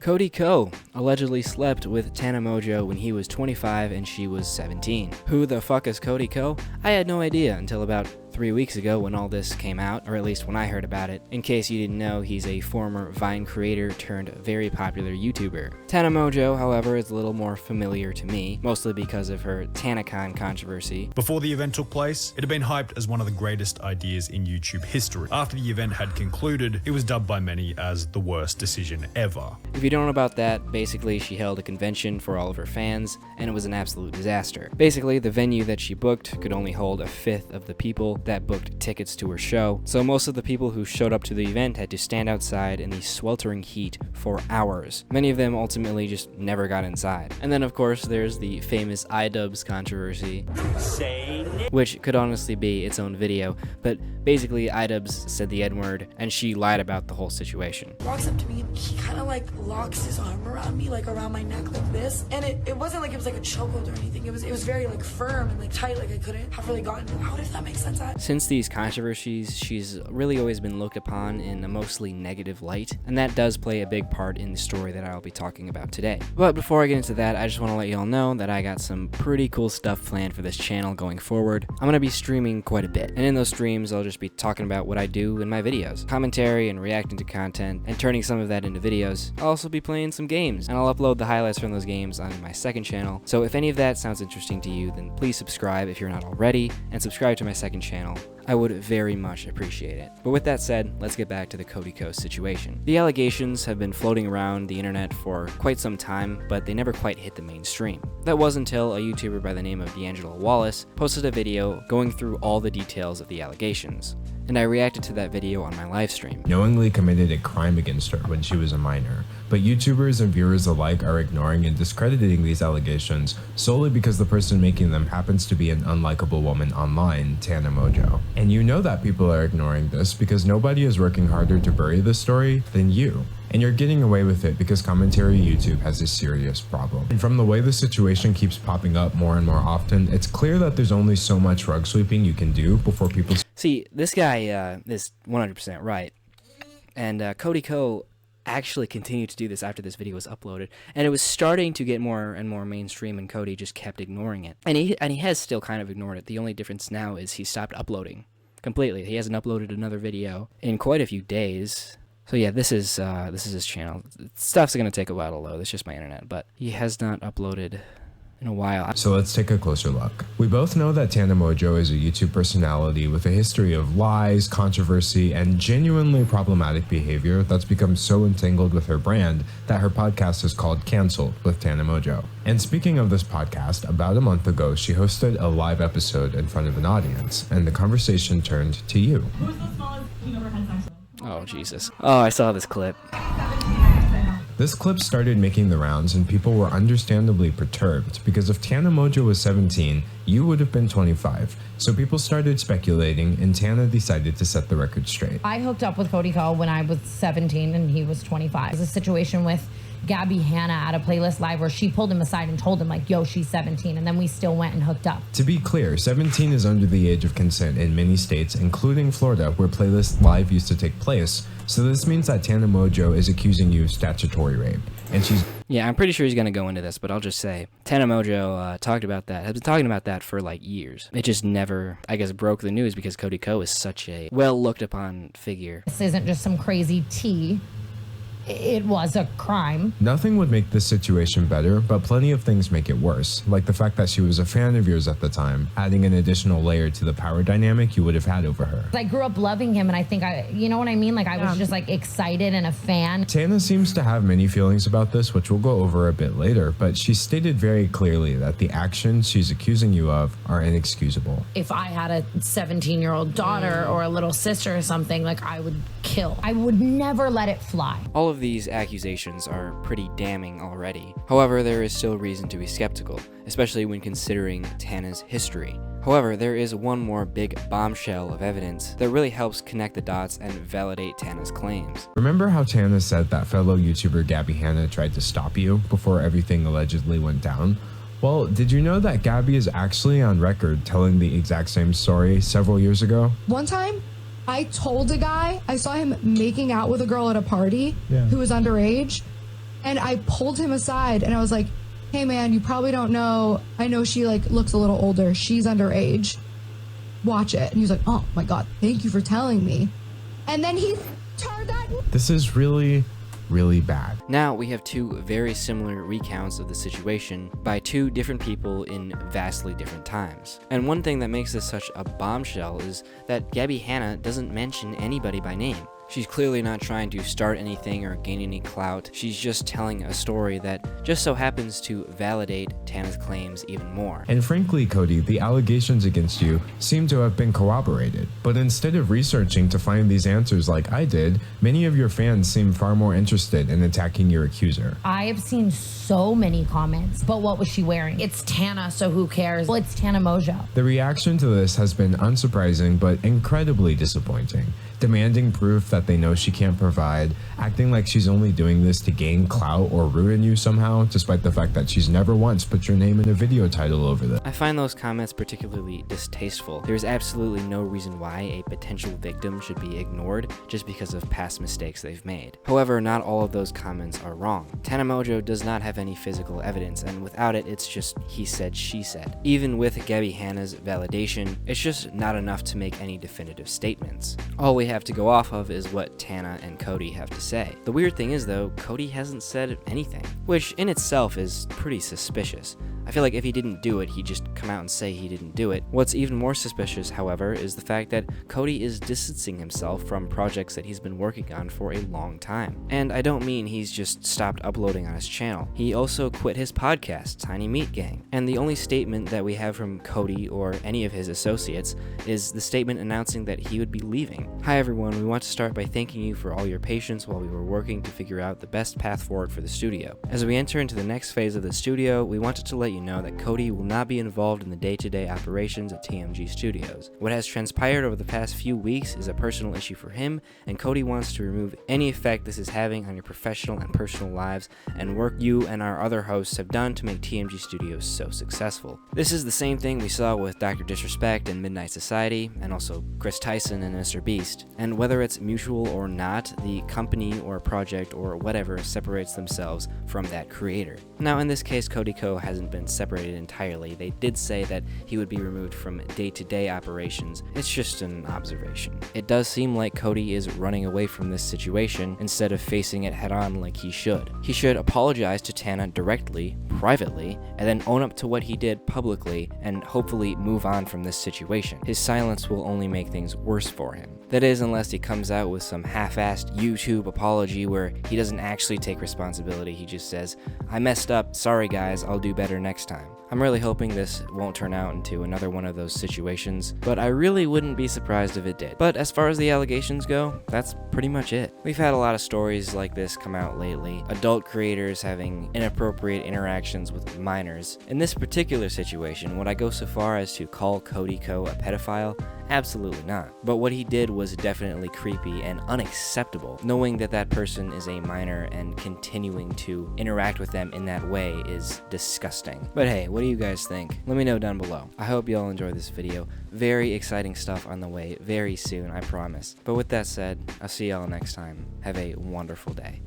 Cody Ko allegedly slept with Tana Mongeau when he was 25 and she was 17. Who the fuck is Cody Ko? I had no idea until about 3 weeks ago when all this came out, or at least when I heard about it. In case you didn't know, he's a former Vine creator turned very popular YouTuber. Tana Mongeau, however, is a little more familiar to me, mostly because of her TanaCon controversy. Before the event took place, it had been hyped as one of the greatest ideas in YouTube history. After the event had concluded, it was dubbed by many as the worst decision ever. If you don't know about that, basically she held a convention for all of her fans, and it was an absolute disaster. Basically, the venue that she booked could only hold a fifth of the people that booked tickets to her show, so most of the people who showed up to the event had to stand outside in the sweltering heat for hours. Many of them ultimately just never got inside. And then of course there's the famous iDubbbz controversy, which could honestly be its own video, but basically iDubbbz said the N-word and she lied about the whole situation. Walks up to me and he kind of like locks his arm around me, like around my neck like this, and it wasn't like it was like a chokehold or anything. It was very like firm and like tight, like I couldn't have really gotten it out, if that makes sense. Since these controversies, she's really always been looked upon in a mostly negative light, and that does play a big part in the story that I'll be talking about today. But before I get into that, I just want to let you all know that I got some pretty cool stuff planned for this channel going forward. I'm going to be streaming quite a bit, and in those streams I'll just be talking about what I do in my videos, commentary and reacting to content, and turning some of that into videos. I'll also be playing some games, and I'll upload the highlights from those games on my second channel. So if any of that sounds interesting to you, then please subscribe if you're not already, and subscribe to my second channel. I would very much appreciate it. But with that said, let's get back to the Cody Ko situation. The allegations have been floating around the internet for quite some time, but they never quite hit the mainstream. That was until a YouTuber by the name of Wallace posted a video going through all the details of the allegations, and I reacted to that video on my live stream. Knowingly committed a crime against her when she was a minor, but YouTubers and viewers alike are ignoring and discrediting these allegations solely because the person making them happens to be an unlikable woman online, Tana Mongeau. And you know that people are ignoring this because nobody is working harder to bury this story than you. And you're getting away with it because commentary YouTube has a serious problem. And from the way the situation keeps popping up more and more often, it's clear that there's only so much rug sweeping you can do before people... See, this guy is 100% right. And Cody Ko actually continued to do this after this video was uploaded, and it was starting to get more and more mainstream, and Cody just kept ignoring it. And he has still kind of ignored it. The only difference now is he stopped uploading completely. He hasn't uploaded another video in quite a few days. So yeah, this is his channel. Stuff's gonna take a while to load. It's just my internet, but he has not uploaded in a while. So let's take a closer look. We both know that Tana Mongeau is a YouTube personality with a history of lies, controversy, and genuinely problematic behavior that's become so entangled with her brand that her podcast is called Cancelled with Tana Mongeau. And speaking of this podcast, about a month ago, she hosted a live episode in front of an audience, and the conversation turned to you. Who's the smallest you've ever had sex with? Oh, Jesus. Oh, I saw this clip. This clip started making the rounds and people were understandably perturbed because if Tana Mongeau was 17, you would have been 25. So people started speculating and Tana decided to set the record straight. I hooked up with Cody Ko when I was 17 and he was 25. It was a situation with Gabby Hanna at a Playlist Live where she pulled him aside and told him like, yo, she's 17, and then we still went and hooked up. To be clear, 17 is under the age of consent in many states, including Florida, where Playlist Live used to take place. So this means that Tana Mongeau is accusing you of statutory rape, and she's... Yeah, I'm pretty sure he's going to go into this, but I'll just say, Tana Mongeau has been talking about that for like years. It just never, I guess, broke the news because Cody Ko is such a well looked upon figure. This isn't just some crazy tea. It was a crime. Nothing would make this situation better, but plenty of things make it worse, like the fact that she was a fan of yours at the time, adding an additional layer to the power dynamic you would have had over her. I grew up loving him, and I think you know what I mean? Like, I was just like excited and a fan. Tana seems to have many feelings about this, which we'll go over a bit later, but she stated very clearly that the actions she's accusing you of are inexcusable. If I had a 17-year-old daughter or a little sister or something, like, I would kill. I would never let it fly. All of these accusations are pretty damning already. However, there is still reason to be skeptical, especially when considering Tana's history. However, there is one more big bombshell of evidence that really helps connect the dots and validate Tana's claims. Remember how Tana said that fellow YouTuber Gabby Hanna tried to stop you before everything allegedly went down? Well, did you know that Gabby is actually on record telling the exact same story several years ago? One time, I told a guy, I saw him making out with a girl at a party who was underage, And I pulled him aside and I was like, hey man, you probably don't know. I know she like looks a little older. She's underage. Watch it. And he was like, oh my God, thank you for telling me. And then he turned that. This is really bad. Now we have two very similar recounts of the situation by two different people in vastly different times. And one thing that makes this such a bombshell is that Gabby Hanna doesn't mention anybody by name. She's clearly not trying to start anything or gain any clout. She's just telling a story that just so happens to validate Tana's claims even more. And frankly, Cody, the allegations against you seem to have been corroborated. But instead of researching to find these answers like I did, many of your fans seem far more interested in attacking your accuser. I have seen so many comments, but what was she wearing? It's Tana, so who cares? Well, it's Tana Mongeau. The reaction to this has been unsurprising but incredibly disappointing. Demanding proof that they know she can't provide, acting like she's only doing this to gain clout or ruin you somehow, despite the fact that she's never once put your name in a video title over this. I find those comments particularly distasteful. There's absolutely no reason why a potential victim should be ignored just because of past mistakes they've made. However, not all of those comments are wrong. Tana Mongeau does not have any physical evidence, and without it, it's just he said, she said. Even with Gabby Hanna's validation, it's just not enough to make any definitive statements. All we have to go off of is what Tana and Cody have to say. The weird thing is though, Cody hasn't said anything, which in itself is pretty suspicious. I feel like if he didn't do it, he'd just come out and say he didn't do it. What's even more suspicious, however, is the fact that Cody is distancing himself from projects that he's been working on for a long time. And I don't mean he's just stopped uploading on his channel. He also quit his podcast, Tiny Meat Gang. And the only statement that we have from Cody or any of his associates is the statement announcing that he would be leaving. Hi everyone, we want to start by thanking you for all your patience while we were working to figure out the best path forward for the studio. As we enter into the next phase of the studio, we wanted to let you know that Cody will not be involved in the day-to-day operations at TMG Studios. What has transpired over the past few weeks is a personal issue for him, and Cody wants to remove any effect this is having on your professional and personal lives and work you and our other hosts have done to make TMG Studios so successful. This is the same thing we saw with Dr. Disrespect and Midnight Society, and also Chris Tyson and Mr. Beast. And whether it's mutual or not, the company or project or whatever separates themselves from that creator. Now in this case, Cody Ko hasn't been separated entirely. They did say that he would be removed from day-to-day operations. It's just an observation. It does seem like Cody is running away from this situation instead of facing it head-on like he should. He should apologize to Tana directly, privately, and then own up to what he did publicly and hopefully move on from this situation. His silence will only make things worse for him. That is, unless he comes out with some half-assed YouTube apology where he doesn't actually take responsibility. He just says, I messed up, sorry guys, I'll do better next time. I'm really hoping this won't turn out into another one of those situations, but I really wouldn't be surprised if it did. But as far as the allegations go, that's pretty much it. We've had a lot of stories like this come out lately. Adult creators having inappropriate interactions with minors. In this particular situation, would I go so far as to call Cody Ko a pedophile? Absolutely not. But what he did was definitely creepy and unacceptable. Knowing that that person is a minor and continuing to interact with them in that way is disgusting. But hey, what do you guys think? Let me know down below. I hope you all enjoyed this video. Very exciting stuff on the way very soon, I promise. But with that said, I'll see y'all next time. Have a wonderful day.